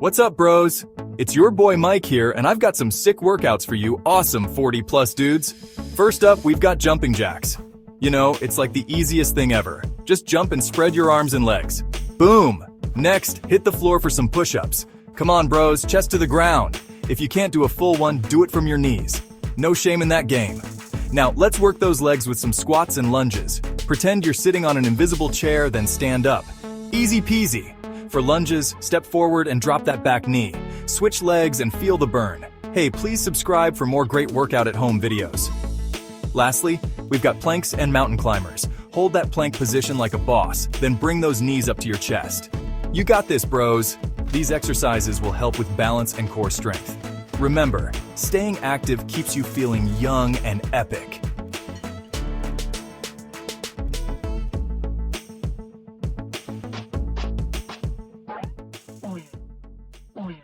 What's up, bros? It's your boy Mike here, and I've got some sick workouts for you awesome 40-plus dudes. First up, we've got jumping jacks. You know, it's like the easiest thing ever. Just jump and spread your arms and legs. Boom! Next, hit the floor for some push-ups. Come on, bros, chest to the ground. If you can't do a full one, do it from your knees. No shame in that game. Now, let's work those legs with some squats and lunges. Pretend you're sitting on an invisible chair, then stand up. Easy peasy. For lunges, step forward and drop that back knee. Switch legs and feel the burn. Hey, please subscribe for more great workout at home videos. Lastly, we've got planks and mountain climbers. Hold that plank position like a boss, then bring those knees up to your chest. You got this, bros. These exercises will help with balance and core strength. Remember, staying active keeps you feeling young and epic. Oy, oy.